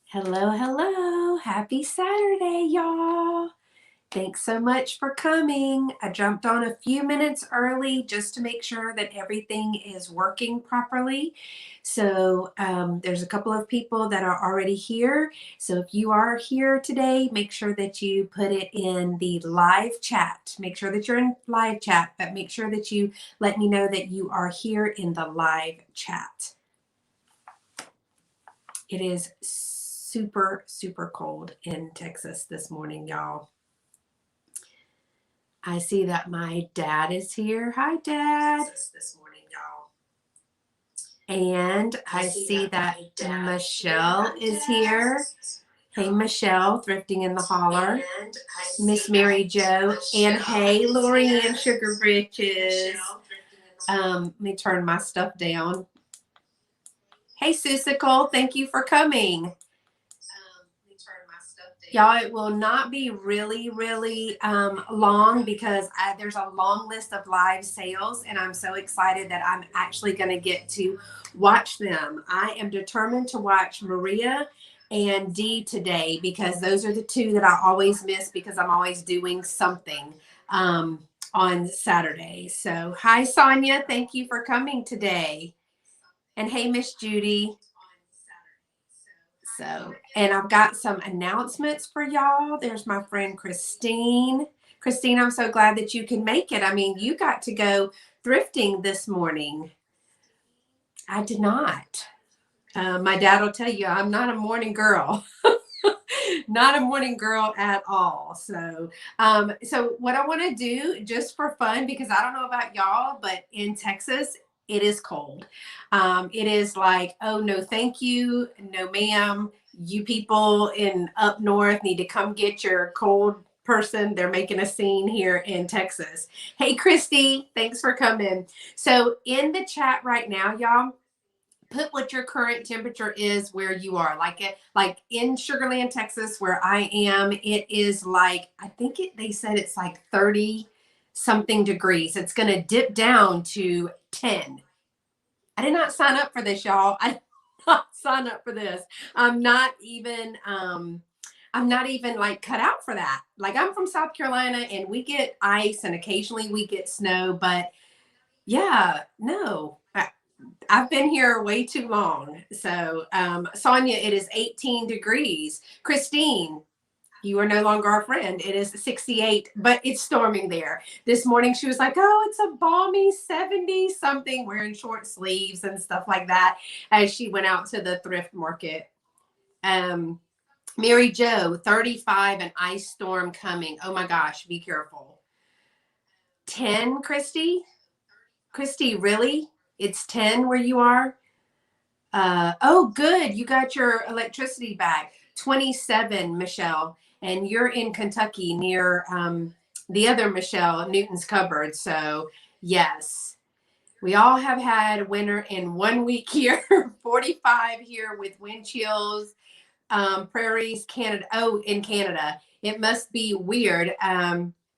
Hello, hello. Happy Saturday, y'all. Thanks so much for coming. I jumped on a few minutes early just to make sure that everything is working properly. There's a couple of people that are already here. So if you are here today, make sure that you put it in the live chat. Make sure that you're in live chat, but make sure that you let me know that you are here in the live chat. It is super, super cold in Texas this morning, y'all. I see that my dad is here. Hi, Dad. This morning, y'all. And I see that Michelle is here. Hey, Michelle, Thrifting in the Holler. Miss Mary Jo. And hey, Lori Ann Sugar Britches. Let me turn my stuff down. Hey, Susicle, thank you for coming. Y'all, it will not be really long because there's a long list of live sales and I'm so excited that I'm actually going to get to watch them. I am determined to watch Maria and Dee today because those are the two that I always miss because I'm always doing something on Saturday. So hi, Sonia. Thank you for coming today. And hey, Miss Judy. And I've got some announcements for y'all. There's my friend Christine. Christine, I'm so glad that you can make it. I mean, you got to go thrifting this morning. I did not. My dad will tell you I'm not a morning girl. Not a morning girl at all. So what I want to do just for fun, because I don't know about y'all, but in Texas, it is cold. It is like, oh, no, thank you. No, ma'am. You people in up north need to come get your cold person. They're making a scene here in Texas. Hey, Christy, thanks for coming. So in the chat right now, y'all, put what your current temperature is where you are. Like in Sugar Land, Texas, where I am, it is like, I think they said it's like 30 something degrees. It's going to dip down to 10. I did not sign up for this, y'all. I did not sign up for this. I'm not even like cut out for that. Like I'm from South Carolina and we get ice and occasionally we get snow, but yeah, no. I've been here way too long. So, Sonia, it is 18 degrees. Christine, you are no longer our friend. It is 68, but it's storming there. This morning she was like, oh, it's a balmy 70 something, wearing short sleeves and stuff like that as she went out to the thrift market. Mary Jo, 35, an ice storm coming. Oh my gosh, be careful. 10, Christy? Christy, really? It's 10 where you are? Oh, good. You got your electricity back. 27, Michelle. And you're in Kentucky near the other Michelle, Newton's Cupboard. So, yes. We all have had winter in 1 week here. 45 here with wind chills. Prairies, Canada. Oh, in Canada. It must be weird.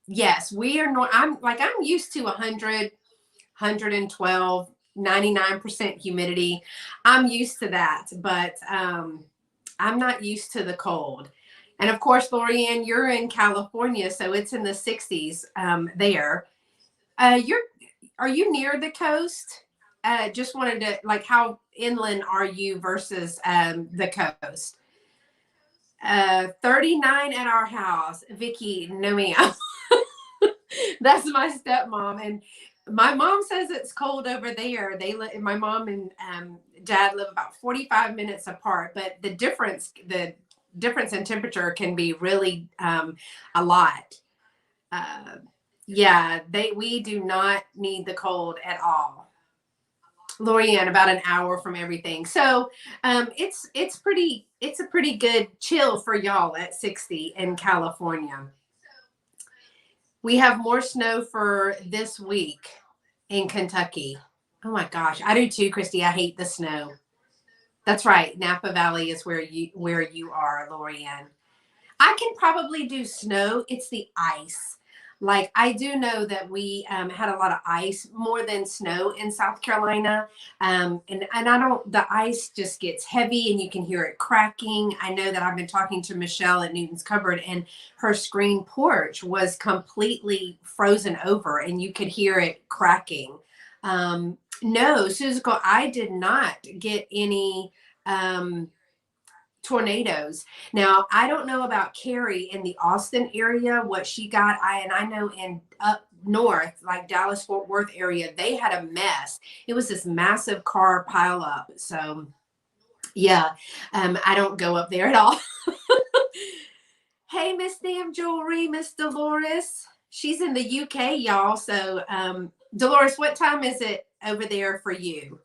Yes, we are not. I'm used to 100, 112, 99% humidity. I'm used to that, but I'm not used to the cold. And of course, Lorianne, you're in California, so it's in the 60s there. Are you near the coast? Just wanted to, like, how inland are you versus the coast? 39 at our house. Vicky, no ma'am. That's my stepmom, and my mom says it's cold over there. My mom and dad live about 45 minutes apart, but the difference in temperature can be really a lot. Yeah, we do not need the cold at all. Lorianne, about an hour from everything. So it's a pretty good chill for y'all at 60 in California. We have more snow for this week in Kentucky. Oh my gosh, I do too, Christy. I hate the snow. That's right. Napa Valley is where you are, Lorianne. I can probably do snow. It's the ice. Like, I do know that we had a lot of ice, more than snow in South Carolina. And I don't, the ice just gets heavy and you can hear it cracking. I know that I've been talking to Michelle at Newton's Cupboard, and her screen porch was completely frozen over and you could hear it cracking. No, Suzical, I did not get any tornadoes. Now, I don't know about Carrie in the Austin area, what she got. I know in up north, like Dallas Fort Worth area, they had a mess. It was this massive car pile up. So yeah, I don't go up there at all. Hey, Miss Damn Jewelry, Miss Dolores. She's in the UK, y'all. So Dolores, what time is it over there for you?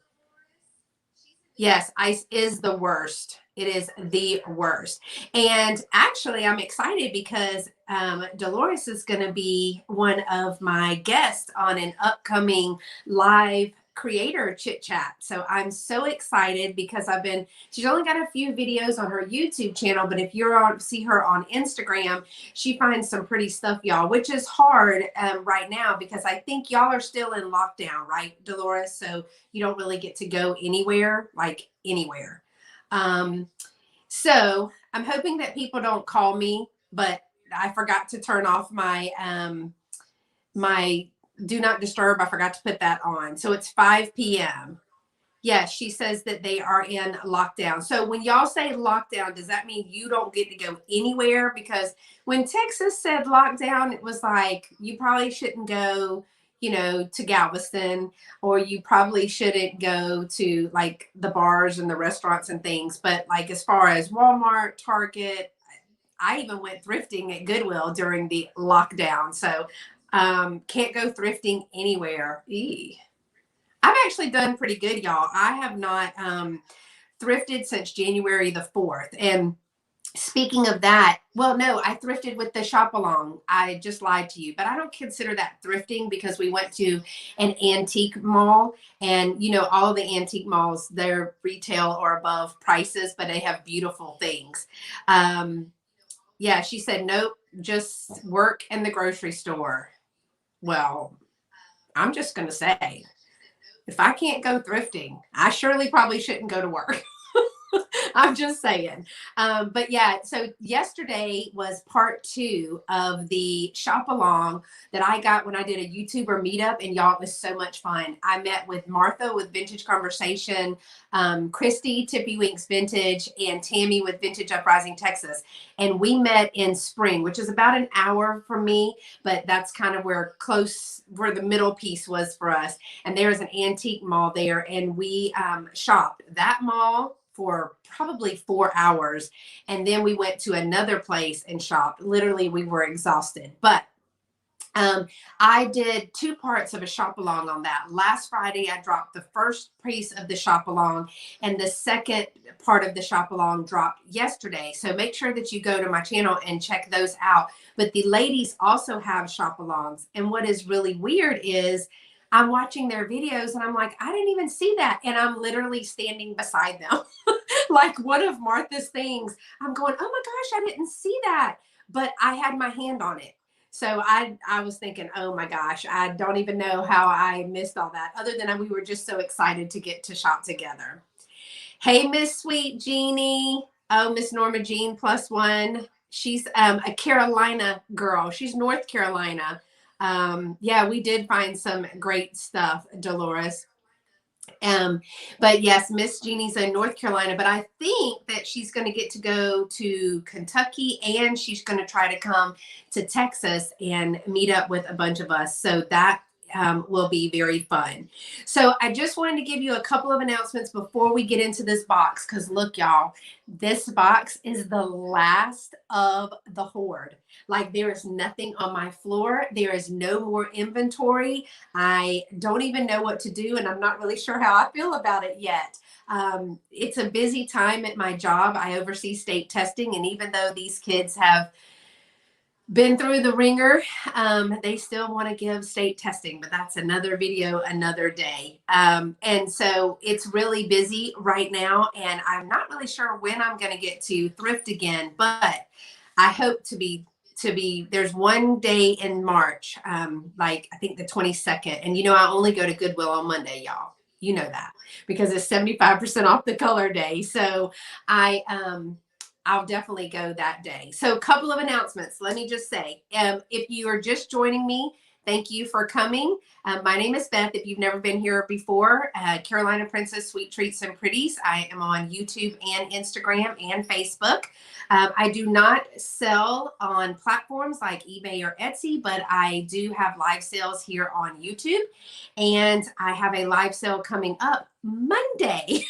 Yes, ice is the worst. It is the worst. And actually, I'm excited because Dolores is going to be one of my guests on an upcoming live creator chit chat. So I'm so excited because she's only got a few videos on her YouTube channel, but if you're on, see her on Instagram, she finds some pretty stuff, y'all, which is hard right now because I think y'all are still in lockdown, right, Dolores? So you don't really get to go anywhere, like anywhere. So I'm hoping that people don't call me, but I forgot to turn off my do not disturb. I forgot to put that on. So it's 5 p.m. Yes, she says that they are in lockdown. So when y'all say lockdown, does that mean you don't get to go anywhere? Because when Texas said lockdown, it was like you probably shouldn't go, to Galveston, or you probably shouldn't go to like the bars and the restaurants and things. But like as far as Walmart, Target, I even went thrifting at Goodwill during the lockdown. So can't go thrifting anywhere. Eee. I've actually done pretty good, y'all. I have not thrifted since January the 4th. And speaking of that, well, no, I thrifted with the shop along. I just lied to you, but I don't consider that thrifting because we went to an antique mall, and all of the antique malls, they're retail or above prices, but they have beautiful things. Yeah, she said, nope, just work in the grocery store. Well, I'm just going to say, if I can't go thrifting, I surely probably shouldn't go to work. I'm just saying. But yeah, so yesterday was part 2 of the shop along that I got when I did a YouTuber meetup, and y'all, it was so much fun. I met with Martha with Vintage Conversation, Christy, Tippy Winks Vintage, and Tammy with Vintage Uprising Texas. And we met in Spring, which is about an hour from me, but that's kind of where the middle piece was for us. And there is an antique mall there, and we shopped that mall for probably 4 hours. And then we went to another place and shopped. Literally, we were exhausted. But I did 2 parts of a shop along on that. Last Friday, I dropped the first piece of the shop along, and the second part of the shop along dropped yesterday. So make sure that you go to my channel and check those out. But the ladies also have shop alongs. And what is really weird is I'm watching their videos and I'm like, I didn't even see that. And I'm literally standing beside them. Like one of Martha's things, I'm going, oh my gosh, I didn't see that. But I had my hand on it. So I was thinking, oh my gosh, I don't even know how I missed all that, other than we were just so excited to get to shop together. Hey, Miss Sweet Jeannie. Oh, Miss Norma Jean +1. She's a Carolina girl. She's North Carolina. Yeah, we did find some great stuff, Dolores. But yes, Miss Jeannie's in North Carolina, but I think that she's going to get to go to Kentucky, and she's going to try to come to Texas and meet up with a bunch of us. So that will be very fun. So I just wanted to give you a couple of announcements before we get into this box, because look, y'all, this box is the last of the horde. Like, there is nothing on my floor. There is no more inventory. I don't even know what to do, and I'm not really sure how I feel about it yet. It's a busy time at my job. I oversee state testing, and even though these kids have been through the ringer, they still want to give state testing, but that's another video, another day. And so it's really busy right now, and I'm not really sure when I'm going to get to thrift again, but I hope to be there's one day in March, like I think the 22nd. And I only go to Goodwill on Monday, y'all. You know that because it's 75% off the color day. So I'll definitely go that day. So a couple of announcements. Let me just say, if you are just joining me, thank you for coming. My name is Beth. If you've never been here before, Carolina Princess Sweet Treats and Pretties. I am on YouTube and Instagram and Facebook. I do not sell on platforms like eBay or Etsy, but I do have live sales here on YouTube. And I have a live sale coming up Monday.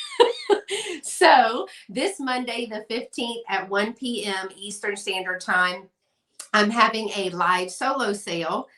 So this Monday, the 15th at 1 p.m. Eastern Standard Time, I'm having a live solo sale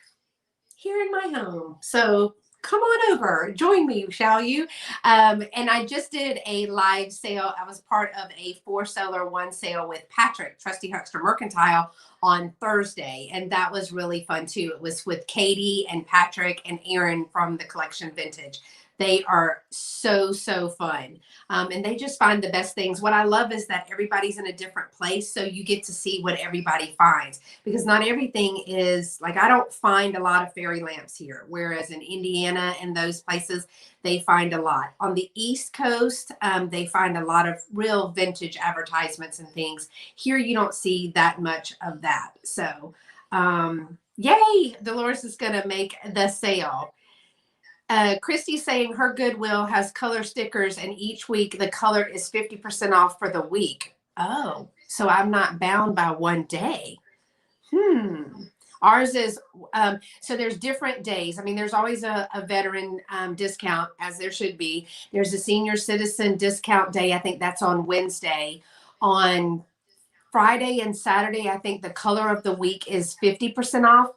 here in my home. So come on over, join me, shall you? And I just did a live sale. I was part of a 4-seller 1 sale with Patrick, Trusty Huckster Mercantile, on Thursday. And that was really fun too. It was with Katie and Patrick and Aaron from the Collection Vintage. They are so fun. And they just find the best things. What I love is that everybody's in a different place. So you get to see what everybody finds, because not everything is like, I don't find a lot of fairy lamps here. Whereas in Indiana and those places, they find a lot. On the East Coast, they find a lot of real vintage advertisements and things. Here, you don't see that much of that. So, yay, Dolores is going to make the sale. Christy's saying her Goodwill has color stickers, and each week the color is 50% off for the week. Oh, so I'm not bound by one day. Ours is, so there's different days. I mean, there's always a veteran discount, as there should be. There's a senior citizen discount day. I think that's on Wednesday. On Friday and Saturday, I think the color of the week is 50% off.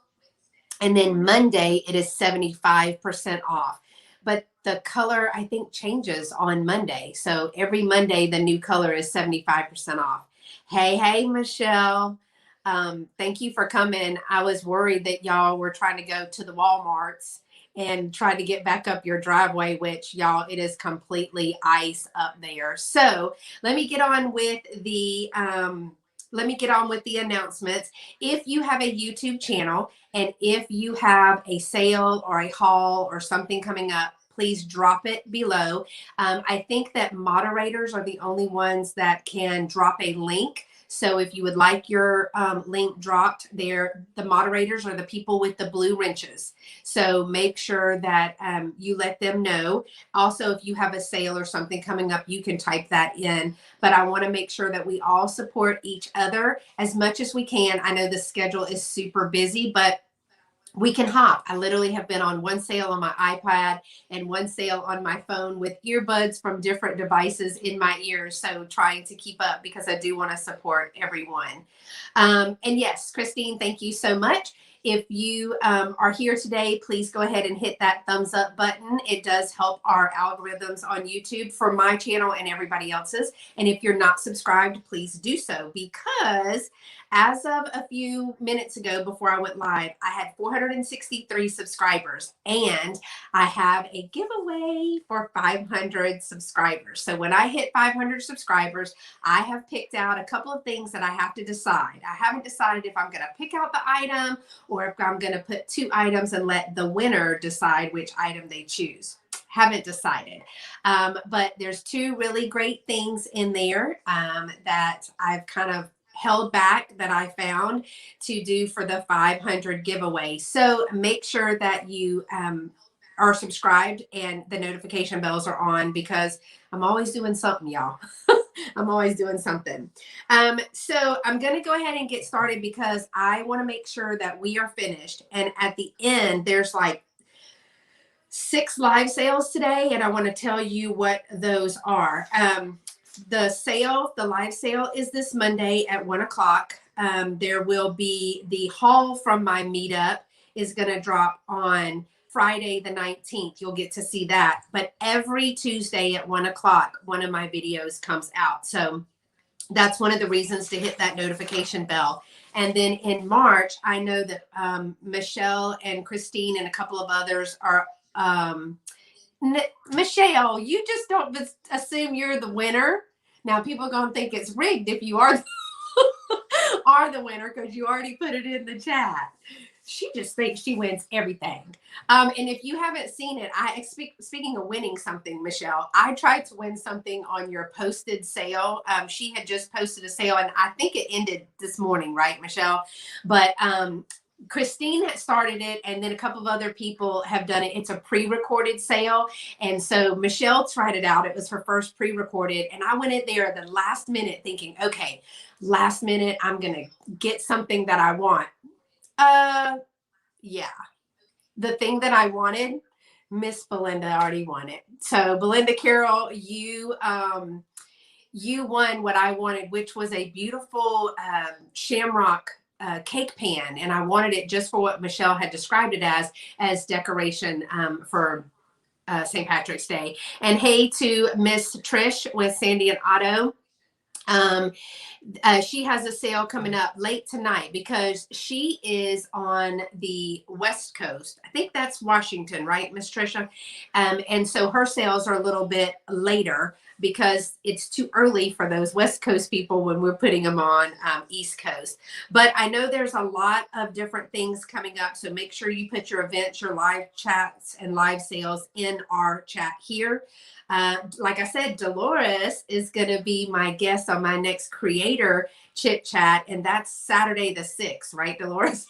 And then Monday, it is 75% off. But the color, I think, changes on Monday. So every Monday, the new color is 75% off. Hey, Michelle. Thank you for coming. I was worried that y'all were trying to go to the Walmarts and try to get back up your driveway, which, y'all, it is completely ice up there. So let me get on with the announcements. If you have a YouTube channel and if you have a sale or a haul or something coming up, please drop it below. I think that moderators are the only ones that can drop a link. So if you would like your link dropped there, the moderators are the people with the blue wrenches. So make sure that you let them know. Also, if you have a sale or something coming up, you can type that in. But I want to make sure that we all support each other as much as we can. I know the schedule is super busy, but we can hop. I literally have been on 1 sale on my iPad and 1 sale on my phone with earbuds from different devices in my ears. So trying to keep up because I do want to support everyone. And yes, Christine, thank you so much. If you are here today, please go ahead and hit that thumbs up button. It does help our algorithms on YouTube for my channel and everybody else's. And if you're not subscribed, please do so, because as of a few minutes ago before I went live, I had 463 subscribers, and I have a giveaway for 500 subscribers. So when I hit 500 subscribers, I have picked out a couple of things that I have to decide. I haven't decided if I'm going to pick out the item or if I'm going to put 2 items and let the winner decide which item they choose. Haven't decided. But there's 2 really great things in there that I've kind of held back that I found to do for the 500 giveaway. So make sure that you are subscribed and the notification bells are on, because I'm always doing something, y'all. I'm always doing something. So I'm going to go ahead and get started because I want to make sure that we are finished. And at the end, there's like 6 live sales today, and I want to tell you what those are. The live sale is this Monday at 1 o'clock. There will be the haul from my meetup is going to drop on Friday the 19th. You'll get to see that. But every Tuesday at 1 o'clock, one of my videos comes out. So that's one of the reasons to hit that notification bell. And then in March, I know that Michelle and Christine and a couple of others are Michelle, you just don't assume you're the winner. Now people are going to think it's rigged if you are are the winner because you already put it in the chat. She just thinks she wins everything. And if you haven't seen it, speaking of winning something, Michelle, I tried to win something on your posted sale. She had just posted a sale, and I think it ended this morning, right, Michelle? But Christine had started it, and then a couple of other people have done it. It's a pre-recorded sale. And so Michelle tried it out. It was her first pre-recorded. And I went in there at the last minute thinking, okay, last minute, I'm going to get something that I want. Yeah. The thing that I wanted, Miss Belinda already won it. So Belinda Carroll, you won what I wanted, which was a beautiful shamrock cake pan, and I wanted it just for what Michelle had described it as decoration for St. Patrick's Day. And hey to Miss Trish with Sandy and Otto. She has a sale coming up late tonight because she is on the West Coast. I think that's Washington, right, Miss Trisha? And so her sales are a little bit later because it's too early for those West Coast people when we're putting them on East Coast. But I know there's a lot of different things coming up. So make sure you put your events, your live chats, and live sales in our chat here. Like I said, Dolores is going to be my guest on my next creator chit chat. And that's Saturday the 6th, right, Dolores?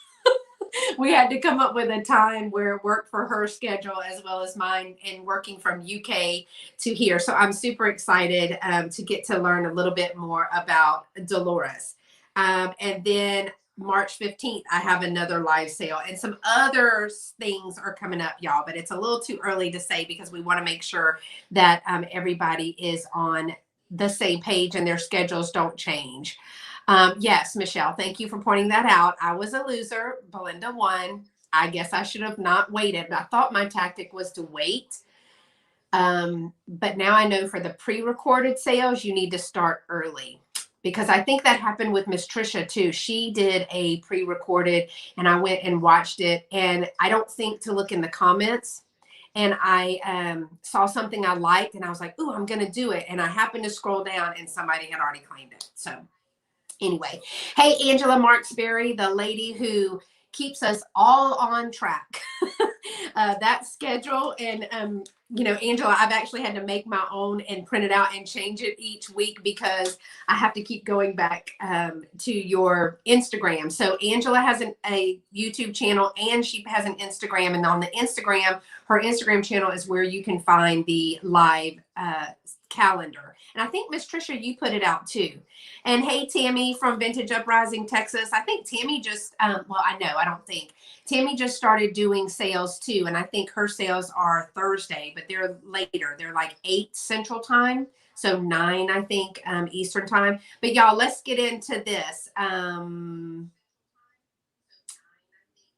We had to come up with a time where it worked for her schedule as well as mine, and working from UK to here. So I'm super excited to get to learn a little bit more about Dolores. And then March 15th, I have another live sale, and some other things are coming up, y'all, but it's a little too early to say because we want to make sure that everybody is on the same page and their schedules don't change. Yes, Michelle, thank you for pointing that out. I was a loser. Belinda won. I guess I should have not waited. I thought my tactic was to wait. But now I know for the pre-recorded sales, you need to start early, because I think that happened with Miss Trisha too. She did a pre-recorded and I went and watched it, and I don't think to look in the comments. And I saw something I liked and I was like, ooh, I'm going to do it. And I happened to scroll down and somebody had already claimed it. So anyway, hey, Angela Marksberry, the lady who keeps us all on track. That schedule. And, you know, Angela, I've actually had to make my own and print it out and change it each week because I have to keep going back to your Instagram. So Angela has a YouTube channel and she has an Instagram. And on the Instagram, her Instagram channel is where you can find the live calendar. And I think Miss Trisha, you put it out too. And hey, Tammy from Vintage Uprising, Texas. I think Tammy just, well, I don't think. Tammy just started doing sales too. And I think her sales are Thursday, but they're later. They're like 8 Central Time. So 9, I think, Eastern Time. But y'all, let's get into this.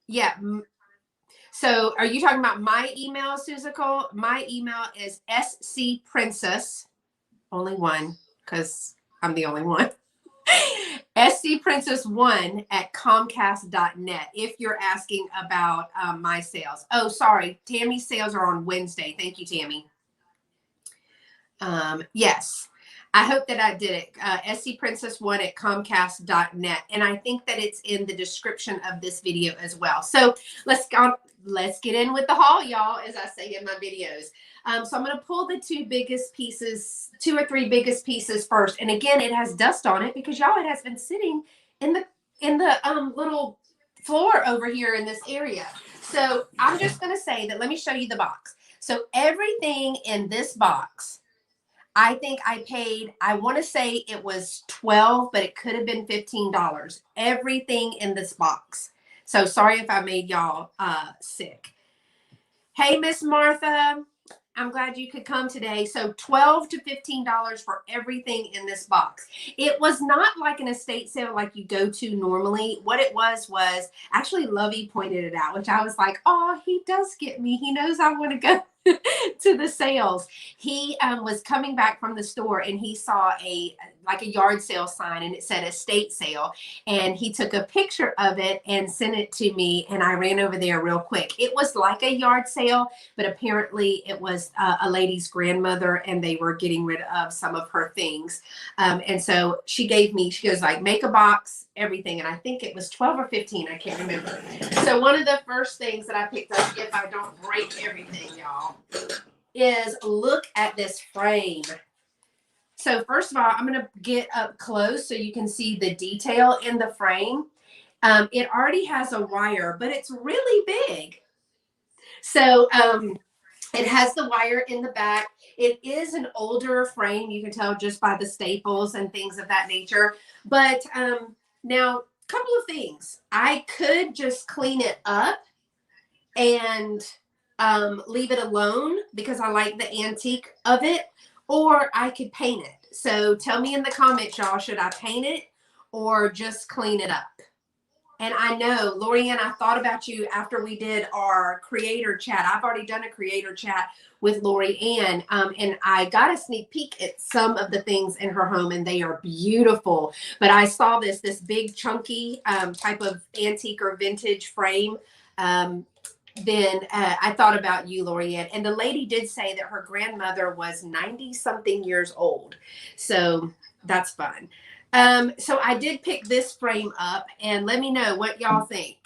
Yeah. So are you talking about my email, Suzical? My email is scprincess, only one, because I'm the only one. scprincess1@comcast.net if you're asking about my sales. Oh, sorry. Tammy's sales are on Wednesday. Thank you, Tammy. Yes. I hope that I did it. scprincess1@comcast.net. And I think that it's in the description of this video as well. So let's get in with the haul, y'all, as I say in my videos. So I'm going to pull the 2 or 3 biggest pieces first. And again, it has dust on it because, y'all, it has been sitting in the little floor over here in this area. So I'm just going to say that, let me show you the box. So everything in this box, I think I paid, I want to say it was $12, but it could have been $15. Everything in this box. So sorry if I made y'all sick. Hey, Miss Martha, I'm glad you could come today. So $12 to $15 for everything in this box. It was not like an estate sale like you go to normally. What it was actually Lovey pointed it out, which I was like, oh, he does get me. He knows I want to go to the sales. He was coming back from the store and he saw a yard sale sign and it said estate sale, and he took a picture of it and sent it to me, and I ran over there real quick. It was like a yard sale, but apparently it was a lady's grandmother and they were getting rid of some of her things, and so she goes like, make a box, everything. And I think it was 12 or 15. I can't remember. So one of the first things that I picked up, if I don't break everything, y'all, is look at this frame. So first of all, I'm going to get up close so you can see the detail in the frame. It already has a wire, but it's really big. So it has the wire in the back. It is an older frame. You can tell just by the staples and things of that nature. But now, a couple of things. I could just clean it up and leave it alone because I like the antique of it, or I could paint it. So tell me in the comments, y'all, should I paint it or just clean it up? And I know, Lorianne, I thought about you after we did our creator chat. I've already done a creator chat with Lorianne, and I got a sneak peek at some of the things in her home, and they are beautiful. But I saw this big chunky type of antique or vintage frame. Then I thought about you, Lorianne. And the lady did say that her grandmother was 90-something years old. So that's fun. So I did pick this frame up, and let me know what y'all think.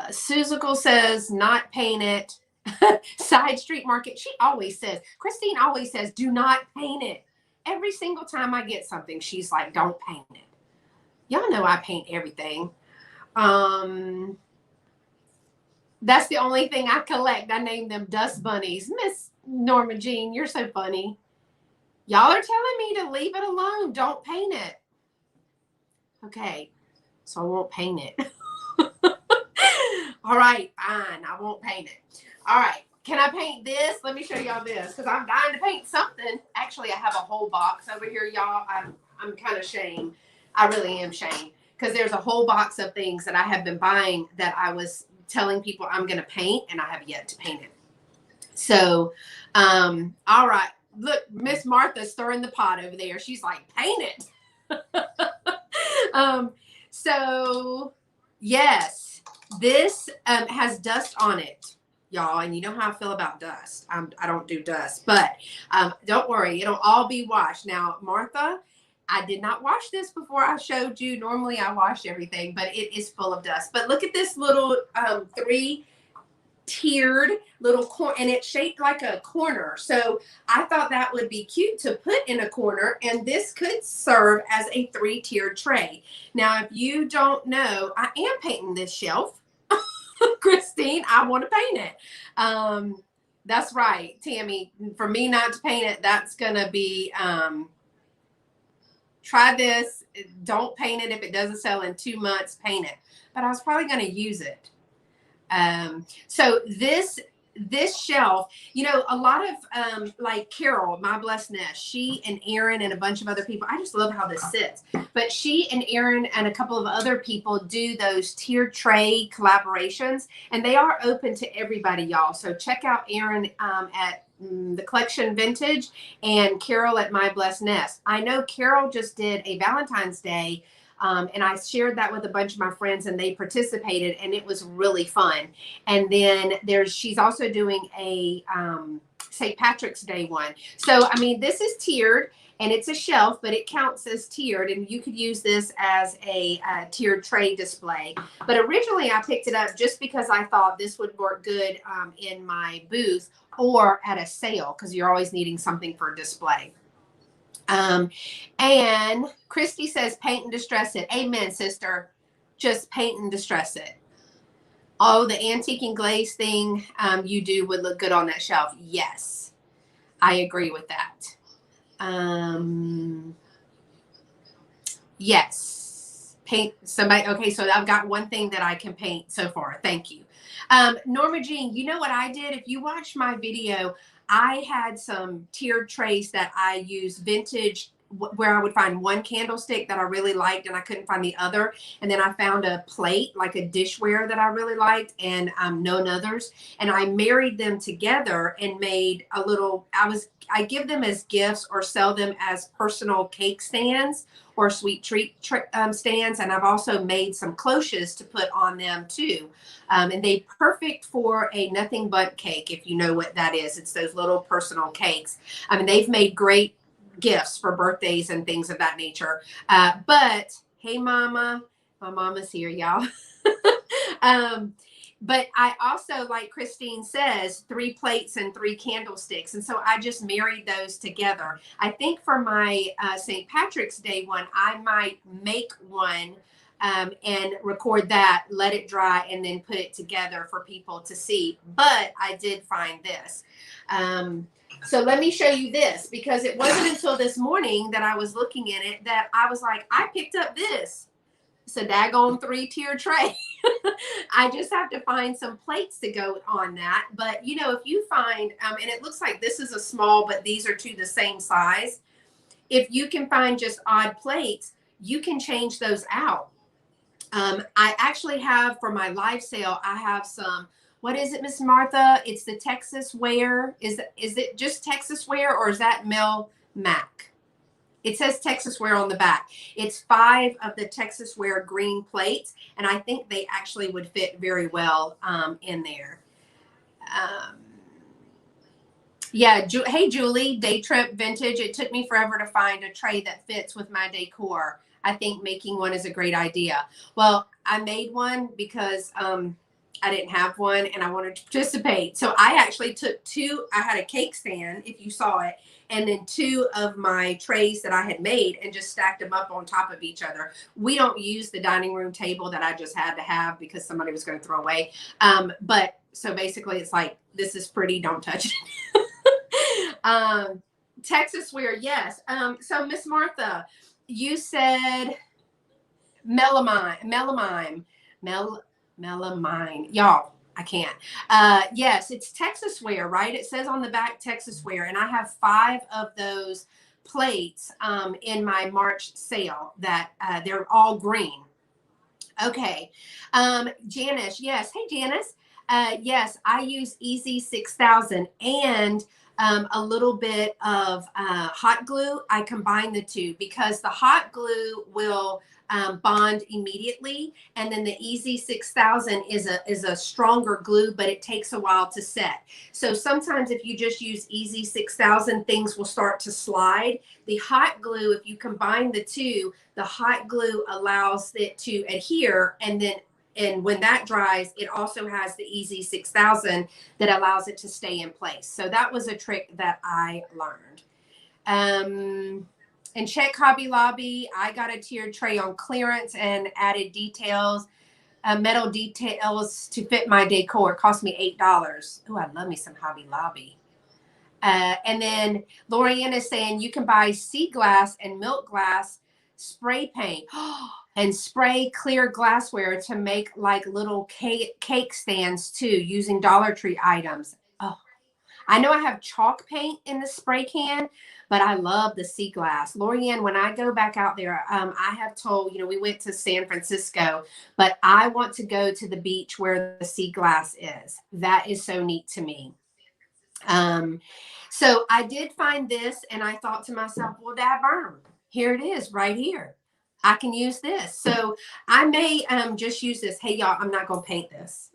Suzical says not paint it. Side Street Market, she always says, Christine always says, do not paint it. Every single time I get something, she's like, don't paint it. Y'all know I paint everything. That's the only thing I collect. I name them dust bunnies. Miss Norma Jean, you're so funny. Y'all are telling me to leave it alone. Don't paint it. Okay, so I won't paint it. All right, fine. I won't paint it. All right, can I paint this? Let me show y'all this because I'm dying to paint something. Actually, I have a whole box over here, y'all. I'm kind of shamed. I really am shamed because there's a whole box of things that I have been buying that I was telling people I'm going to paint, and I have yet to paint it. So, all right. Look, Miss Martha's stirring the pot over there. She's like, paint it. So yes, this has dust on it, y'all. And you know how I feel about dust. I don't do dust, but don't worry. It'll all be washed. Now, Martha, I did not wash this before I showed you. Normally I wash everything, but it is full of dust. But look at this little 3-tiered little corner, and it's shaped like a corner. So I thought that would be cute to put in a corner, and this could serve as a 3-tiered tray. Now, if you don't know, I am painting this shelf. Christine, I want to paint it. That's right, Tammy. For me not to paint it, that's gonna be try this. Don't paint it if it doesn't sell in 2 months. Paint it, but I was probably going to use it. So this shelf, you know, a lot of like Carol, My Blessed Nest, she and Aaron and a bunch of other people, I just love how this sits, but she and Aaron and a couple of other people do those tiered tray collaborations, and they are open to everybody, y'all. So check out Aaron at the Collection Vintage and Carol at My Blessed Nest. I know Carol just did a Valentine's Day, and I shared that with a bunch of my friends, and they participated, and it was really fun. And then she's also doing a St. Patrick's Day one. So, I mean, this is tiered, and it's a shelf, but it counts as tiered, and you could use this as a tiered tray display. But originally, I picked it up just because I thought this would work good in my booth or at a sale, because you're always needing something for display. And Christy says, paint and distress it. Amen, sister. Just paint and distress it. Oh, the antique and glaze thing you do would look good on that shelf. Yes, I agree with that. Yes, paint somebody. Okay, so I've got one thing that I can paint so far. Thank you. Norma Jean, you know what I did? If you watched my video, I had some tiered trays that I use vintage, where I would find one candlestick that I really liked and I couldn't find the other. And then I found a plate, like a dishware that I really liked, and none others. And I married them together and made a little, I give them as gifts or sell them as personal cake stands or sweet treat stands. And I've also made some cloches to put on them too. And they perfect for a nothing but cake, if you know what that is. It's those little personal cakes. I mean, they've made great gifts for birthdays and things of that nature. But Hey, Mama. My mama's here, y'all. um, but I also, like Christine says, 3 plates and 3 candlesticks. And so I just married those together. I think for my St. Patrick's Day one, I might make one and record that, let it dry, and then put it together for people to see. But I did find this. So let me show you this, because it wasn't until this morning that I was looking at it that I was like, I picked up this. It's a daggone 3-tier tray. I just have to find some plates to go on that. But, you know, if you find, and it looks like this is a small, but these are 2 the same size. If you can find just odd plates, you can change those out. I actually have, for my live sale, I have some, what is it, Miss Martha? It's the Texas Ware. Is it just Texas Ware, or is that Mel Mac? It says Texas Ware on the back. It's 5 of the Texas Ware green plates, and I think they actually would fit very well in there. Yeah, hey, Julie, Day Trip Vintage. It took me forever to find a tray that fits with my decor. I think making one is a great idea. Well, I made one because I didn't have one and I wanted to participate. So I actually took 2. I had a cake stand, if you saw it, and then 2 of my trays that I had made and just stacked them up on top of each other. We don't use the dining room table that I just had to have because somebody was going to throw away. But so basically it's like, this is pretty, don't touch it. Texas Ware, yes. So Miss Martha, you said melamine. Y'all, I can't. Yes, it's Texas Ware, right? It says on the back Texas Ware, and I have 5 of those plates in my March sale that they're all green. Okay. Janice, yes. Hey, Janice. Yes, I use Easy 6000 and a little bit of hot glue. I combine the 2 because the hot glue will bond immediately, and then the Easy 6000 is a stronger glue, but it takes a while to set. So sometimes if you just use Easy 6000, things will start to slide. The hot glue, if you combine the 2, the hot glue allows it to adhere, and when that dries, it also has the Easy 6000 that allows it to stay in place. So that was a trick that I learned. And check Hobby Lobby. I got a tiered tray on clearance and added details, metal details to fit my decor. It cost me $8. Oh, I love me some Hobby Lobby. And then Lorianne is saying you can buy sea glass and milk glass spray paint and spray clear glassware to make like little cake stands too, using Dollar Tree items. Oh, I know I have chalk paint in the spray can, but I love the sea glass. Lorianne, when I go back out there, I have told, you know, we went to San Francisco, but I want to go to the beach where the sea glass is. That is so neat to me. So I did find this and I thought to myself, well, dad burn. Here it is right here. I can use this. So I may just use this. Hey, y'all, I'm not going to paint this.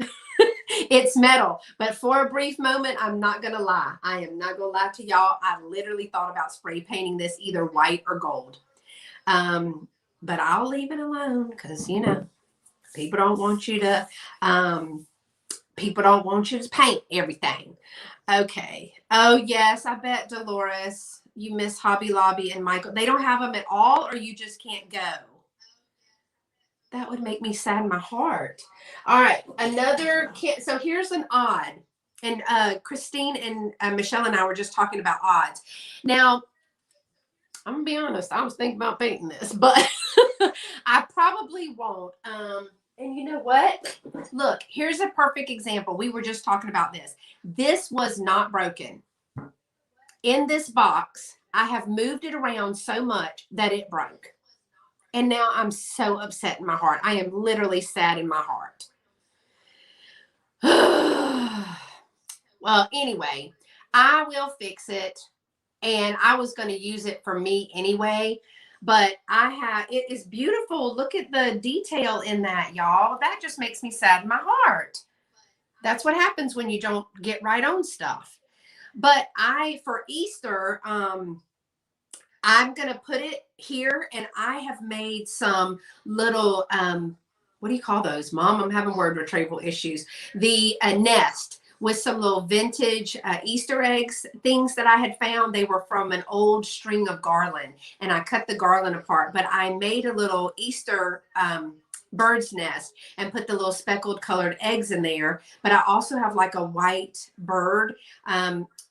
It's metal, but for a brief moment, I'm not going to lie. I am not going to lie to y'all. I literally thought about spray painting this either white or gold. But I'll leave it alone because, you know, people don't want you to paint everything. Okay. Oh, yes. I bet, Dolores, you miss Hobby Lobby and Michael. They don't have them at all, or you just can't go? That would make me sad in my heart. All right. Another kit. So here's an odd. And Christine and Michelle and I were just talking about odds. Now, I'm going to be honest. I was thinking about painting this, but I probably won't. And you know what? Look, here's a perfect example. We were just talking about this. This was not broken. In this box, I have moved it around so much that it broke. And now I'm so upset in my heart. I am literally sad in my heart. Well, anyway, I will fix it. And I was going to use it for me anyway. But it is beautiful. Look at the detail in that, y'all. That just makes me sad in my heart. That's what happens when you don't get right on stuff. But for Easter, I'm going to put it here, and I have made some little, what do you call those? Mom, I'm having word retrieval issues. The nest with some little vintage Easter eggs, things that I had found. They were from an old string of garland, and I cut the garland apart, but I made a little Easter bird's nest and put the little speckled colored eggs in there. But I also have like a white bird.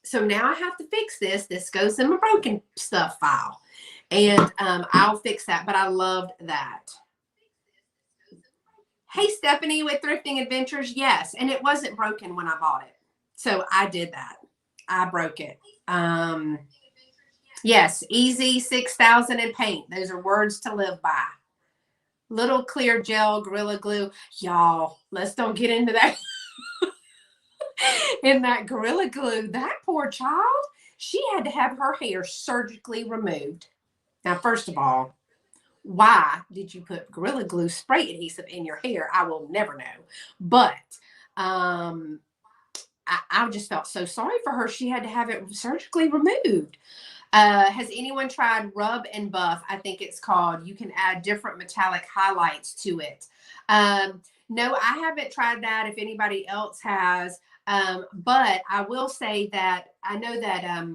So now I have to fix this. This goes in my broken stuff file, and I'll fix that. But I loved that. Hey, Stephanie with Thrifting Adventures. Yes, and it wasn't broken when I bought it. So I did that. I broke it. Yes, easy 6,000 in paint. Those are words to live by. Little clear gel, Gorilla Glue. Y'all, let's don't get into that. In that Gorilla Glue, that poor child, she had to have her hair surgically removed. Now, first of all, why did you put Gorilla Glue spray adhesive in your hair? I will never know. But I just felt so sorry for her. She had to have it surgically removed. Has anyone tried Rub and Buff? I think it's called. You can add different metallic highlights to it. No, I haven't tried that. If anybody else has, but I will say that I know that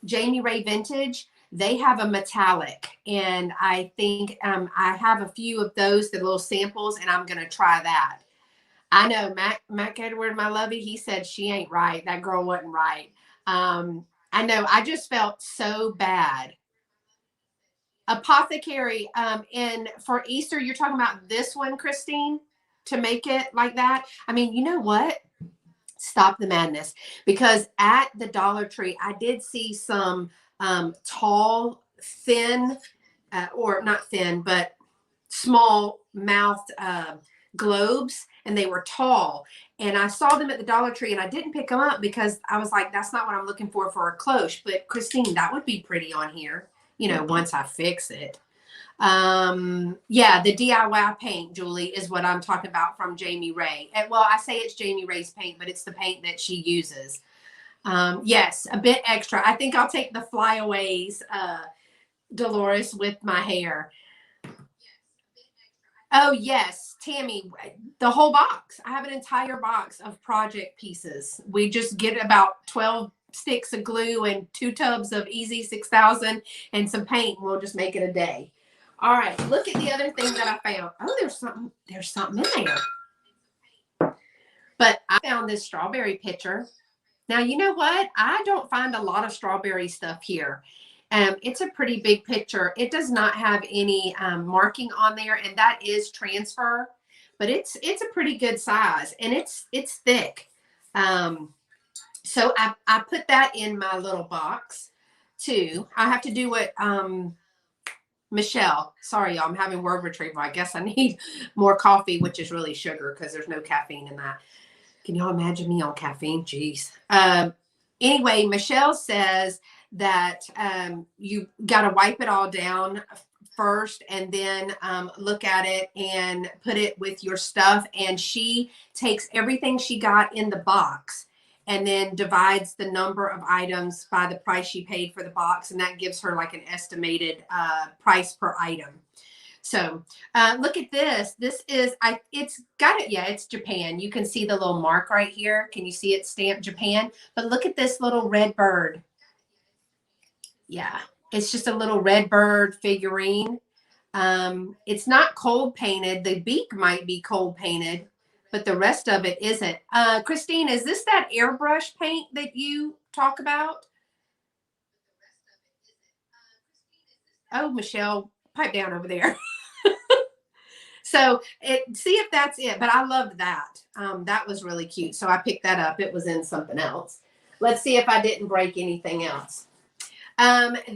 Jamie Ray Vintage, they have a metallic, and I think I have a few of those, the little samples, and I'm going to try that. I know Mac Edward, my lovey, he said she ain't right. That girl wasn't right. I know. I just felt so bad. Apothecary. And for Easter, you're talking about this one, Christine, to make it like that. I mean, you know what? Stop the madness. Because at the Dollar Tree, I did see some tall, thin, or not thin, but small mouthed globes, and they were tall, and I saw them at the Dollar Tree, and I didn't pick them up because I was like, that's not what I'm looking for a cloche. But Christine, that would be pretty on here, you know, once I fix it. Yeah, the DIY paint, Julie, is what I'm talking about from Jamie Ray. And, well, I say it's Jamie Ray's paint, but it's the paint that she uses. Yes, a bit extra. I think I'll take the flyaways, Dolores, with my hair. Oh, yes, Tammy, the whole box. I have an entire box of project pieces. We just get about 12 sticks of glue and 2 tubs of Easy 6000 and some paint, and we'll just make it a day. All right, look at the other thing that I found. Oh, there's something in there. But I found this strawberry pitcher. Now, you know what? I don't find a lot of strawberry stuff here. It's a pretty big picture. It does not have any marking on there, and that is transfer, but it's a pretty good size, and it's thick. So I put that in my little box too. I have to do what Michelle. Sorry, y'all. I'm having word retrieval. I guess I need more coffee, which is really sugar because there's no caffeine in that. Can y'all imagine me on caffeine? Jeez. Anyway, Michelle says that you got to wipe it all down first, and then look at it and put it with your stuff. And she takes everything she got in the box and then divides the number of items by the price she paid for the box. And that gives her like an estimated price per item. So look at this. This is, it's got it. Yeah, it's Japan. You can see the little mark right here. Can you see it stamped Japan? But look at this little red bird. Yeah, it's just a little red bird figurine. It's not cold painted. The beak might be cold painted, but the rest of it isn't. Christine, is this that airbrush paint that you talk about? Oh, Michelle, pipe down over there. So see if that's it. But I loved that. That was really cute. So I picked that up. It was in something else. Let's see if I didn't break anything else.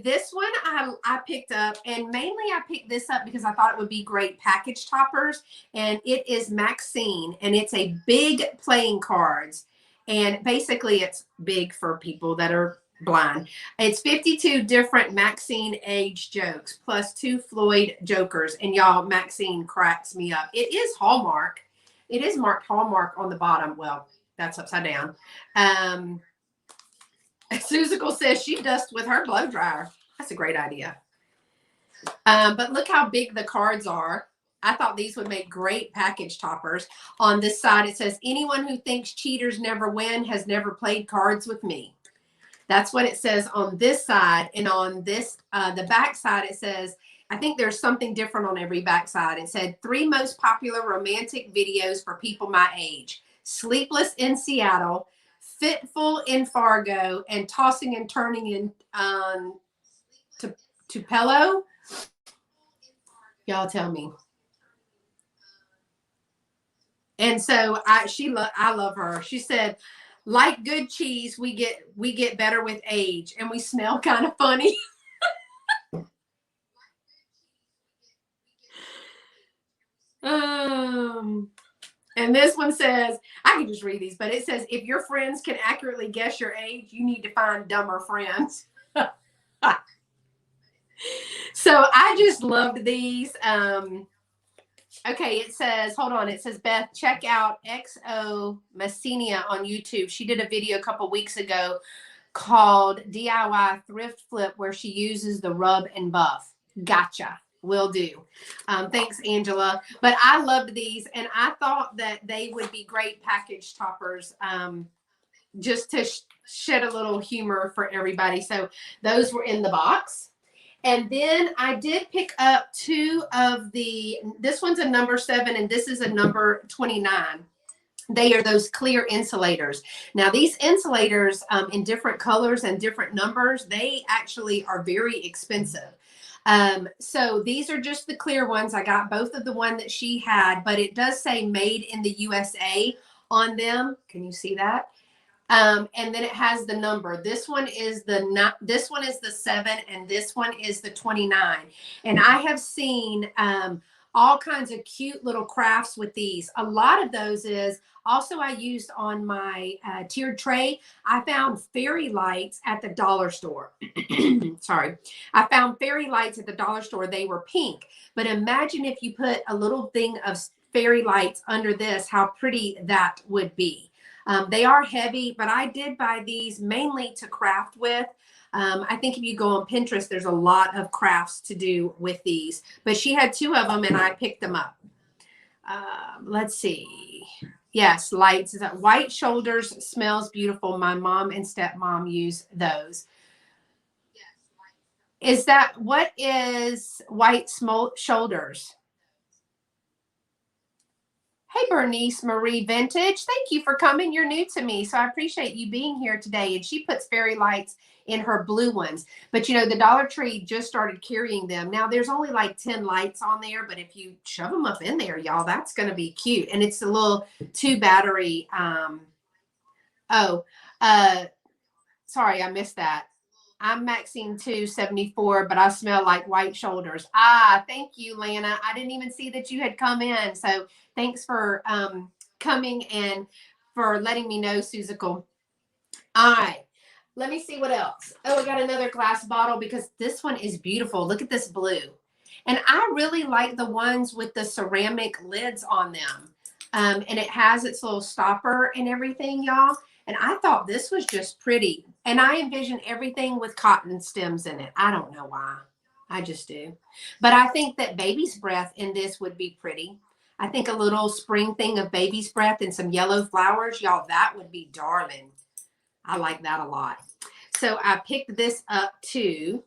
This one I picked up, and mainly I picked this up because I thought it would be great package toppers. And it is Maxine, and it's a big playing cards. And basically it's big for people that are blind. It's 52 different Maxine age jokes plus 2 Floyd jokers. And y'all, Maxine cracks me up. It is Hallmark. It is marked Hallmark on the bottom. Well, that's upside down. Susical says she dusts with her blow dryer. That's a great idea. But look how big the cards are. I thought these would make great package toppers. On this side, it says, anyone who thinks cheaters never win has never played cards with me. That's what it says on this side. And on this, the back side, it says, I think there's something different on every back side. It said 3 most popular romantic videos for people my age: Sleepless in Seattle, Fitful in Fargo, and Tossing and Turning in Tupelo. Y'all tell me. And so I love her. She said, like good cheese, we get better with age, and we smell kind of funny. And this one says, I can just read these, but it says, if your friends can accurately guess your age, you need to find dumber friends. So I just loved these. Okay, it says, hold on. It says, Beth, check out XO Messenia on YouTube. She did a video a couple weeks ago called DIY Thrift Flip, where she uses the rub and buff. Gotcha. Will do. Thanks, Angela. But I loved these, and I thought that they would be great package toppers, just to shed a little humor for everybody. So those were in the box. And then I did pick up 2 of this one's a number 7 and this is a number 29. They are those clear insulators. Now these insulators in different colors and different numbers, they actually are very expensive. So these are just the clear ones. I got both of the one that she had, but it does say made in the USA on them. Can you see that? And then it has the number. This one is the 7 and this one is the 29. And I have seen all kinds of cute little crafts with these. A lot of those is also I used on my tiered tray. I found fairy lights at the dollar store. Sorry. I found fairy lights at the dollar store. They were pink. But imagine if you put a little thing of fairy lights under this, how pretty that would be. They are heavy, but I did buy these mainly to craft with. I think if you go on Pinterest, there's a lot of crafts to do with these. But she had 2 of them, and I picked them up. Let's see. Yes, lights. White shoulders smells beautiful. My mom and stepmom use those. Is that what is white shoulders? Hey, Bernice Marie Vintage. Thank you for coming. You're new to me, so I appreciate you being here today. And she puts fairy lights in her blue ones. But, you know, the Dollar Tree just started carrying them. Now, there's only like 10 lights on there, but if you shove them up in there, y'all, that's going to be cute. And it's a little 2 battery. Sorry, I missed that. I'm Maxine 274, but I smell like white shoulders. Thank you, Lana. I didn't even see that you had come in. So thanks for coming and for letting me know, Suzical. All right. Let me see what else. Oh, I got another glass bottle because this one is beautiful. Look at this blue. And I really like the ones with the ceramic lids on them. And it has its little stopper and everything, y'all. And I thought this was just pretty. And I envision everything with cotton stems in it. I don't know why. I just do. But I think that baby's breath in this would be pretty. I think a little spring thing of baby's breath and some yellow flowers. Y'all, that would be darling. I like that a lot. So I picked this up too.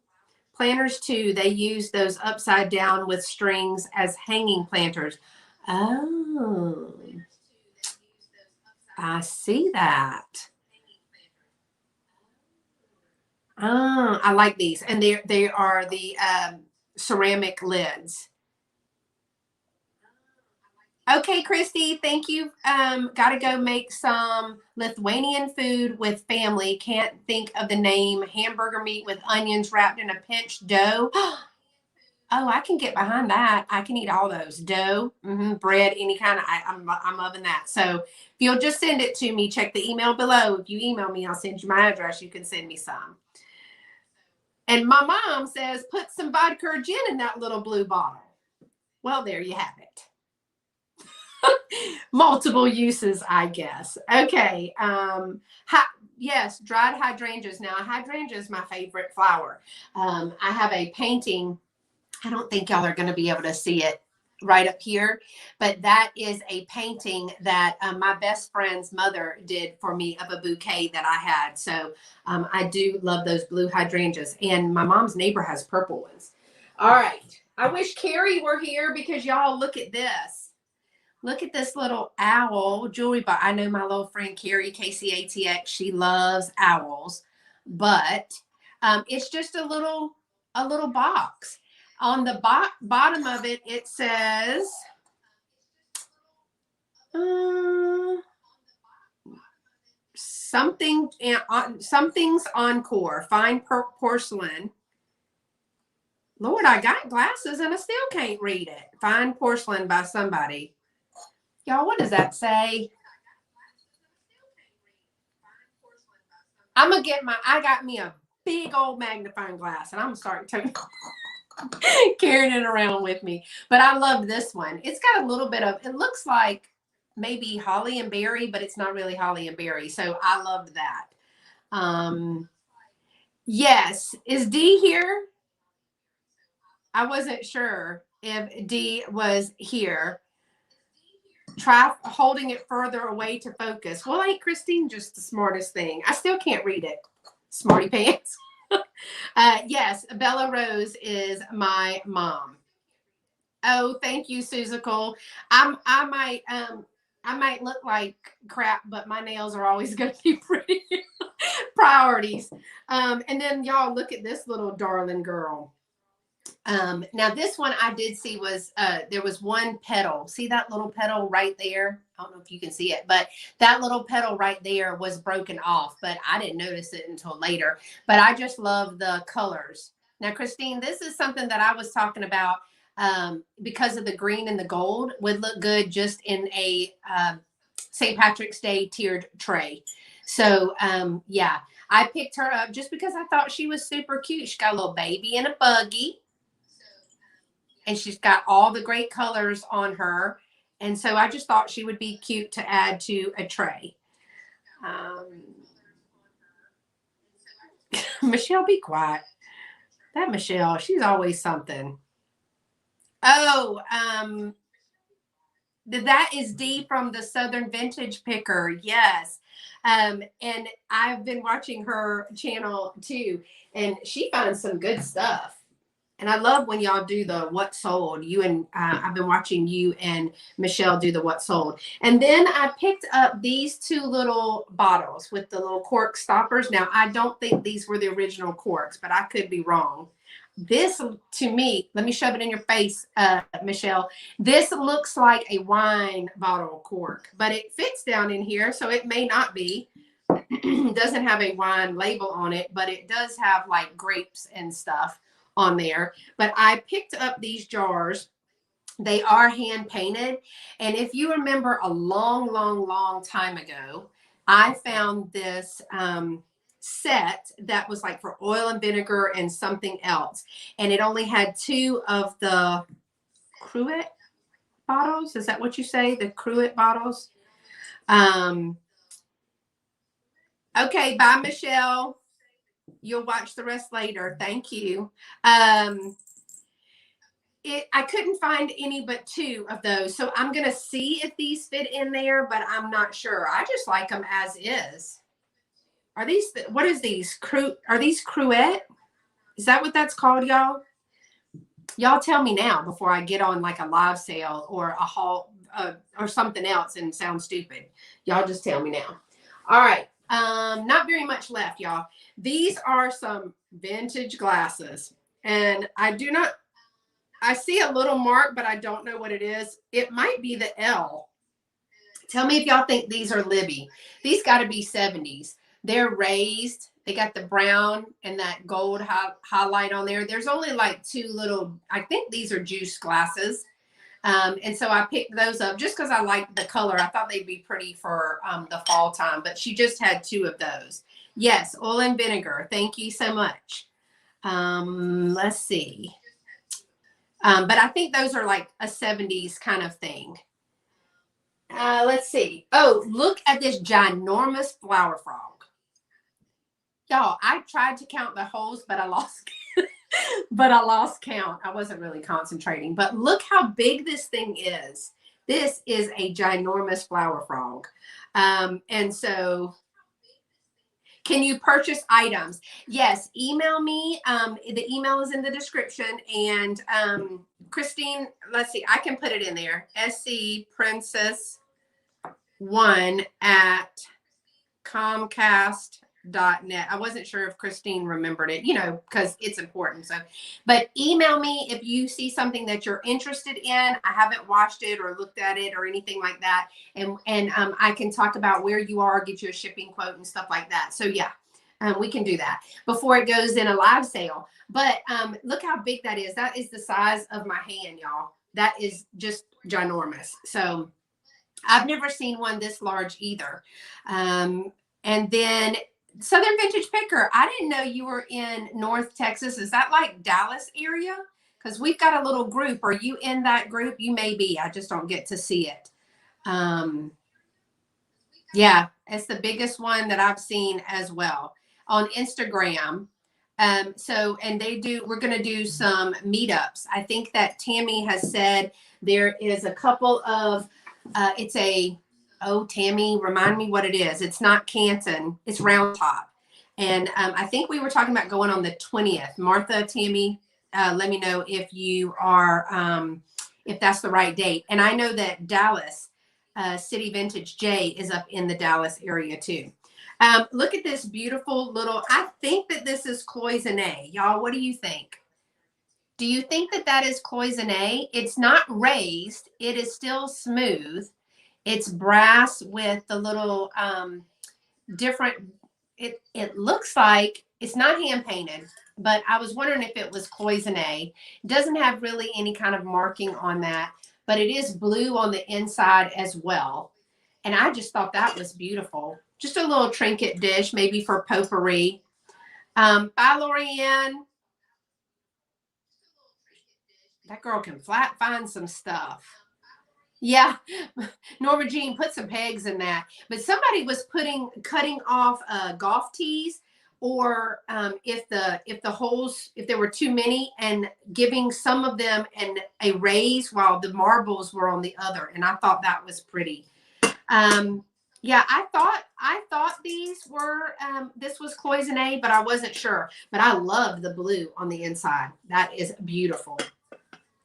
Planters too. They use those upside down with strings as hanging planters. Oh. I see that. I like these, and they are the ceramic lids. Okay, Christy, thank you. Got to go make some Lithuanian food with family. Can't think of the name. Hamburger meat with onions wrapped in a pinched dough. Oh, I can get behind that. I can eat all those. Dough, bread, any kind of, I'm loving that. So if you'll just send it to me, check the email below. If you email me, I'll send you my address. You can send me some. And my mom says, put some vodka or gin in that little blue bottle. Well, there you have it. Multiple uses, I guess. Okay. yes, dried hydrangeas. Now, hydrangea is my favorite flower. I have a painting. I don't think y'all are going to be able to see it right up here, but that is a painting that my best friend's mother did for me of a bouquet that I had. So I do love those blue hydrangeas, and my mom's neighbor has purple ones. All right. I wish Carrie were here because y'all look at this. Look at this little owl jewelry box. I know my little friend Carrie, KCATX, she loves owls, but it's just a little box. On the bottom of it, it says something's encore, fine porcelain. Lord, I got glasses and I still can't read it. Fine porcelain by somebody. Y'all, what does that say? I'm gonna get I got me a big old magnifying glass and I'm starting to carrying it around with me. But I love this one. It's got a little bit of, it looks like maybe holly and berry, but it's not really holly and berry. So I loved that. Yes. Is Dee here? I wasn't sure if Dee was here. Try holding it further away to focus. Well, ain't Christine just the smartest thing? I still can't read it. Smarty pants. Yes, Bella Rose is my mom. Oh, thank you, Susical. I might look like crap, but my nails are always going to be pretty. Priorities. And then y'all look at this little darling girl. Now this one I did see was there was one petal. See that little petal right there? I don't know if you can see it, but that little petal right there was broken off, but I didn't notice it until later. But I just love the colors. Now, Christine, this is something that I was talking about because of the green and the gold would look good just in a St. Patrick's Day tiered tray. So yeah, I picked her up just because I thought she was super cute. She got a little baby in a buggy. And she's got all the great colors on her. And so I just thought she would be cute to add to a tray. Michelle, be quiet. That Michelle, she's always something. Oh, that is Dee from the Southern Vintage Picker. Yes. And I've been watching her channel too, and she finds some good stuff. And I love when y'all do the what sold. You and I've been watching you and Michelle do the what sold. And then I picked up these two little bottles with the little cork stoppers. Now, I don't think these were the original corks, but I could be wrong. This, to me, let me shove it in your face, Michelle. This looks like a wine bottle cork, but it fits down in here, so it may not be. Doesn't have a wine label on it, but it does have like grapes and stuff on there. But I picked up these jars. They are hand painted. And if you remember a long time ago, I found this set that was like for oil and vinegar and something else. And it only had two of the cruet bottles. Is that what you say? The cruet bottles? Okay, bye, Michelle. You'll watch the rest later. Thank you. I couldn't find any but two of those. So I'm going to see if these fit in there, but I'm not sure. I just like them as is. Are these, what is these? Are these cruet? Is that what that's called, y'all? Y'all tell me now before I get on like a live sale or a haul or something else and sound stupid. Y'all just tell me now. All right. Not very much left, y'all. These are some vintage glasses, and I see a little mark, but I don't know what it is. It might be the L. Tell me if y'all think these are Libby. These got to be 70s. They're raised. They got the brown and that gold highlight on there. There's only like two little, I think these are juice glasses. And so I picked those up just because I liked the color. I thought they'd be pretty for the fall time, but she just had two of those. Yes, oil and vinegar. Thank you so much. Let's see. But I think those are like a 70s kind of thing. Let's see. Oh, look at this ginormous flower frog. Y'all, I tried to count the holes, but I lost but I lost count. I wasn't really concentrating. But look how big this thing is. This is a ginormous flower frog. And so can you purchase items? Yes, email me. The email is in the description. And Christine, let's see, I can put it in there. scprincess1 at Comcast.net. I wasn't sure if Christine remembered it, because it's important. So, but email me if you see something that you're interested in. I haven't watched it or looked at it or anything like that. And I can talk about where you are, get you a shipping quote and stuff like that. So yeah, we can do that before it goes in a live sale. But look how big that is. That is the size of my hand, y'all. That is just ginormous. So I've never seen one this large either. And then Southern Vintage Picker. I didn't know you were in North Texas. Is that like Dallas area? Because we've got a little group. Are you in that group? You may be. I just don't get to see it. Yeah, it's the biggest one that I've seen as well on Instagram. And we're going to do some meetups. I think that Tammy has said there is a couple of, Tammy, remind me what it is. It's not Canton, it's Round Top. And I think we were talking about going on the 20th. Martha, Tammy, let me know if you are, if that's the right date. And I know that Dallas, City Vintage J is up in the Dallas area too. Look at this beautiful little, I think that this is cloisonne. Y'all, what do you think? Do you think that that is cloisonne? It's not raised. It is still smooth. It's brass with the little different, it looks like, it's not hand painted, but I was wondering if it was cloisonne. It doesn't have really any kind of marking on that, but it is blue on the inside as well. And I just thought that was beautiful. Just a little trinket dish, maybe for potpourri. Bye, Lorianne. That girl can find some stuff. Yeah, Norma Jean, put some pegs in that. But somebody was cutting off golf tees, or if the holes, if there were too many, and giving some of them a raise while the marbles were on the other. And I thought that was pretty. Yeah, I thought these were this was cloisonne, but I wasn't sure. But I love the blue on the inside. That is beautiful.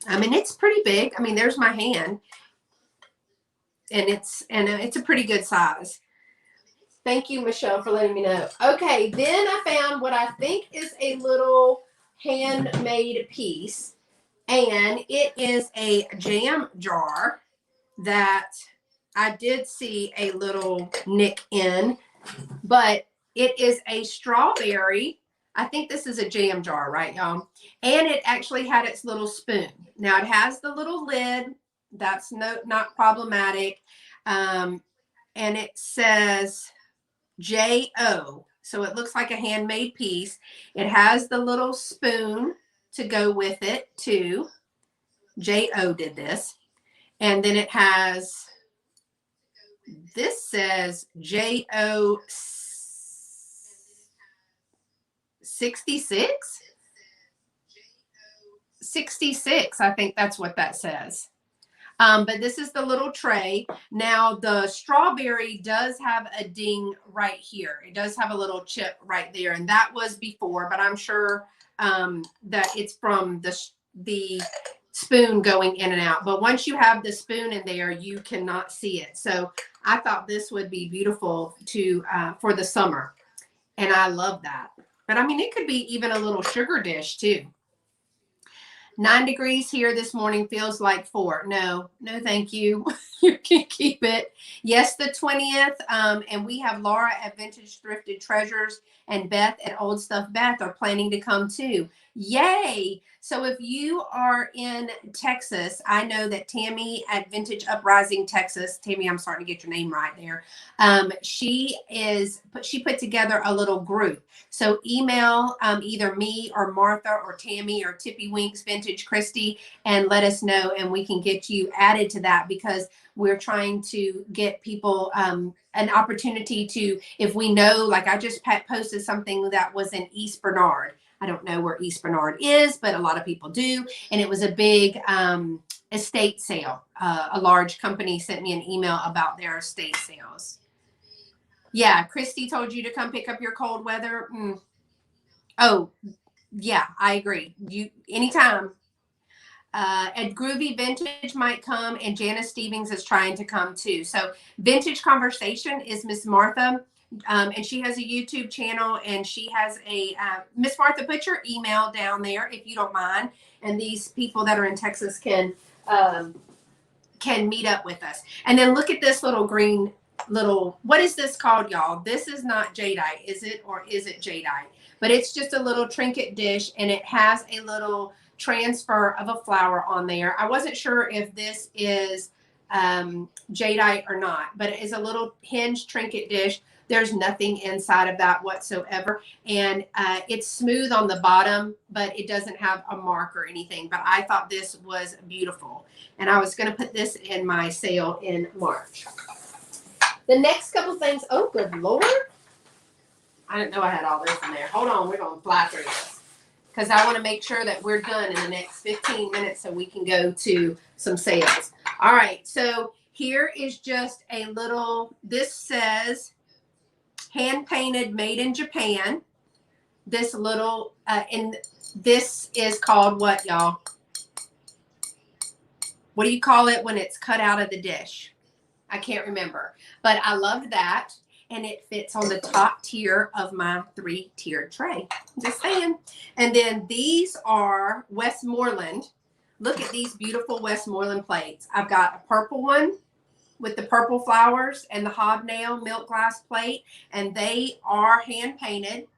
I mean, it's pretty big. I mean, there's my hand. And it's a pretty good size. Thank you, Michelle, for letting me know. Okay, then I found what I think is a little handmade piece, and it is a jam jar that I did see a little nick in, but it is a strawberry. I think this is a jam jar, right, y'all? And it actually had its little spoon. Now it has the little lid. That's not problematic. And it says J-O. So it looks like a handmade piece. It has the little spoon to go with it too. J-O did this. And then it has, this says J-O 66? 66, I think that's what that says. But this is the little tray. Now the strawberry does have a ding right here. It does have a little chip right there. And that was before, but I'm sure that it's from the spoon going in and out. But once you have the spoon in there, you cannot see it. So I thought this would be beautiful for the summer. And I love that. But I mean, it could be even a little sugar dish too. 9 degrees here this morning, feels like 4. No, thank you. You can keep it. Yes, the 20th. And we have Laura at Vintage Thrifted Treasures and Beth at Old Stuff Beth are planning to come too. Yay. So if you are in Texas, I know that Tammy at Vintage Uprising Texas, Tammy, I'm starting to get your name right there. She put together a little group. So email either me or Martha or Tammy or Tippy Winks Vintage Christy and let us know, and we can get you added to that, because we're trying to get people an opportunity to, if we know, like I just posted something that was in East Bernard. I don't know where East Bernard is, but a lot of people do. And it was a big estate sale. A large company sent me an email about their estate sales. Yeah, Christy told you to come pick up your cold weather. Oh, yeah, I agree. You anytime. And Groovy Vintage might come, and Janice Stevens is trying to come too. So Vintage Conversation is Miss Martha. And she has a YouTube channel, and she has a Miss Martha, put your email down there if you don't mind, and these people that are in Texas can meet up with us. And then look at this little green what is this called, y'all? This is not jadeite, is it? Or is it jadeite? But it's just a little trinket dish, and it has a little transfer of a flower on there. I wasn't sure if this is jadeite or not, but it is a little hinged trinket dish. There's nothing inside of that whatsoever. And it's smooth on the bottom, but it doesn't have a mark or anything. But I thought this was beautiful. And I was going to put this in my sale in March. The next couple things. Oh, good Lord. I didn't know I had all this in there. Hold on. We're going to fly through this, because I want to make sure that we're done in the next 15 minutes so we can go to some sales. All right. So here is just a little, this says hand painted, made in Japan. This little, and this is called what, y'all? What do you call it when it's cut out of the dish? I can't remember, but I love that. And it fits on the top tier of my 3-tiered tray. Just saying. And then these are Westmoreland. Look at these beautiful Westmoreland plates. I've got a purple one with the purple flowers and the hobnail milk glass plate. And they are hand painted.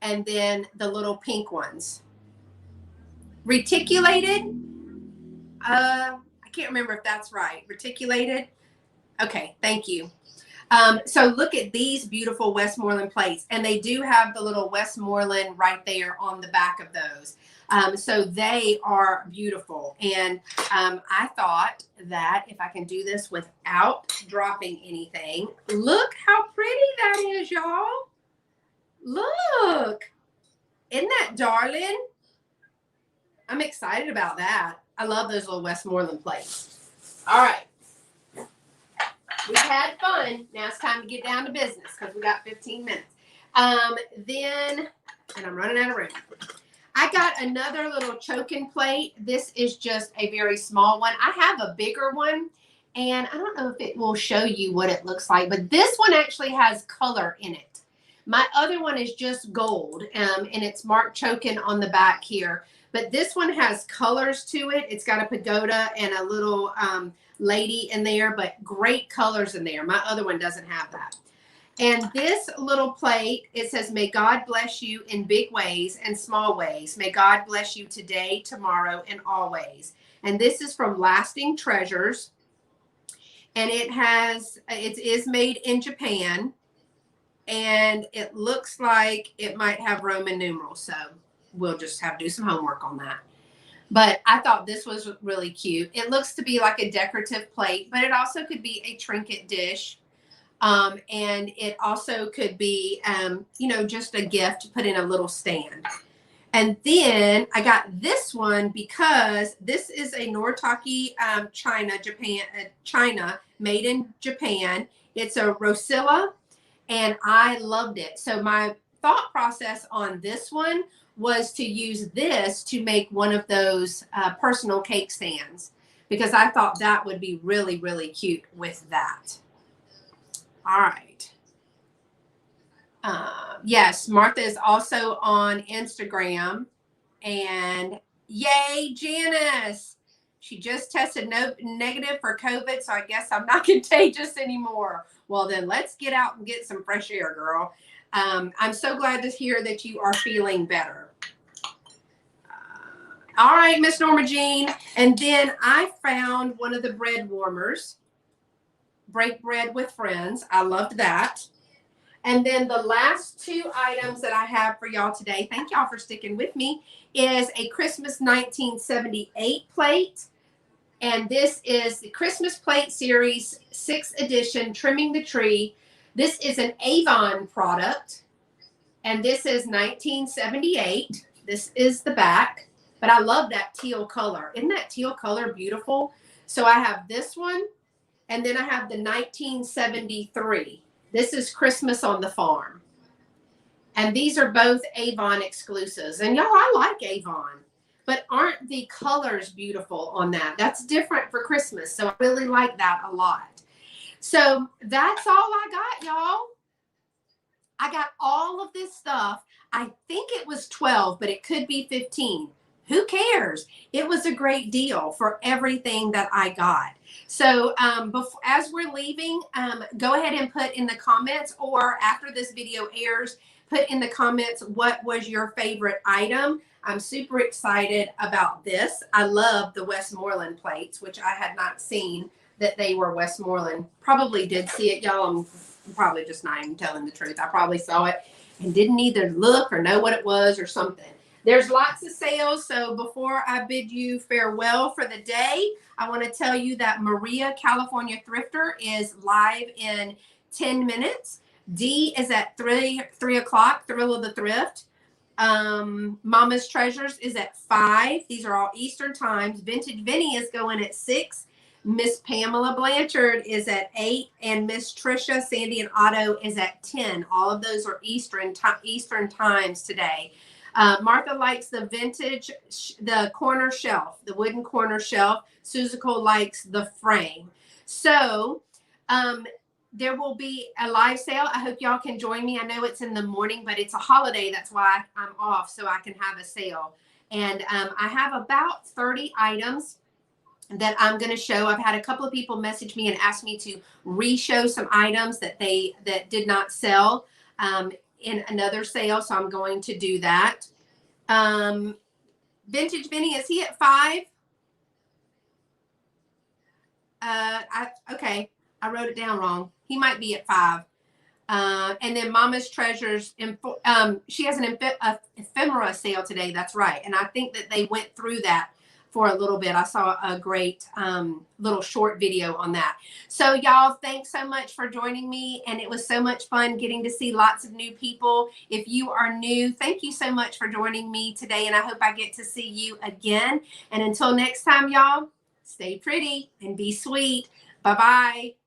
And then the little pink ones. Reticulated. I can't remember if that's right. Reticulated. Okay, thank you. So look at these beautiful Westmoreland plates, and they do have the little Westmoreland right there on the back of those. So they are beautiful. And I thought that if I can do this without dropping anything, look how pretty that is, y'all. Look. Isn't that darling? I'm excited about that. I love those little Westmoreland plates. All right. We've had fun. Now it's time to get down to business, because we got 15 minutes. And I'm running out of room. I got another little choking plate. This is just a very small one. I have a bigger one, and I don't know if it will show you what it looks like, but this one actually has color in it. My other one is just gold, and it's marked choking on the back here. But this one has colors to it. It's got a pagoda and a little lady in there, but great colors in there. My other one doesn't have that. And this little plate, it says, may God bless you in big ways and small ways. May God bless you today, tomorrow, and always. And this is from Lasting Treasures. And it is made in Japan. And it looks like it might have Roman numerals. So we'll just have to do some homework on that. But I thought this was really cute. It looks to be like a decorative plate, but it also could be a trinket dish. And it also could be, just a gift to put in a little stand. And then I got this one because this is a Noritake China made in Japan. It's a Rosilla, and I loved it. So my thought process on this one was to use this to make one of those personal cake stands, because I thought that would be really, really cute with that. All right. Yes, Martha is also on Instagram. And yay, Janice. She just tested negative for COVID, so I guess I'm not contagious anymore. Well, then let's get out and get some fresh air, girl. I'm so glad to hear that you are feeling better. All right, Miss Norma Jean. And then I found one of the bread warmers. Break bread with friends. I loved that. And then the last two items that I have for y'all today, thank y'all for sticking with me, is a Christmas 1978 plate. And this is the Christmas Plate Series 6th edition, Trimming the Tree. This is an Avon product. And this is 1978. This is the back. But I love that teal color. Isn't that teal color beautiful? So I have this one. And then I have the 1973. This is Christmas on the Farm. And these are both Avon exclusives. And y'all, I like Avon. But aren't the colors beautiful on that? That's different for Christmas. So I really like that a lot. So that's all I got, y'all. I got all of this stuff. I think it was 12, but it could be 15. Who cares? It was a great deal for everything that I got. So as we're leaving, go ahead and put in the comments, or after this video airs, put in the comments what was your favorite item. I'm super excited about this. I love the Westmoreland plates, which I had not seen that they were Westmoreland. Probably did see it, y'all. I'm probably just not even telling the truth. I probably saw it and didn't either look or know what it was or something. There's lots of sales. So before I bid you farewell for the day, I want to tell you that Maria, California Thrifter, is live in 10 minutes. Dee is at 3 o'clock, Thrill of the Thrift. Mama's Treasures is at 5. These are all Eastern times. Vintage Vinny is going at 6. Miss Pamela Blanchard is at 8, and Miss Trisha, Sandy, and Otto is at 10. All of those are Eastern times today. Martha likes the vintage, the corner shelf, the wooden corner shelf. Suzico likes the frame. So there will be a live sale. I hope y'all can join me. I know it's in the morning, but it's a holiday. That's why I'm off, so I can have a sale. And I have about 30 items that I'm going to show. I've had a couple of people message me and ask me to re-show some items that did not sell in another sale, so I'm going to do that. Vintage Vinny, is he at 5? Okay, I wrote it down wrong. He might be at 5. And then Mama's Treasures, she has an ephemera sale today. That's right. And I think that they went through that for a little bit. I saw a great little short video on that. So y'all, thanks so much for joining me. And it was so much fun getting to see lots of new people. If you are new, thank you so much for joining me today. And I hope I get to see you again. And until next time, y'all, stay pretty and be sweet. Bye-bye.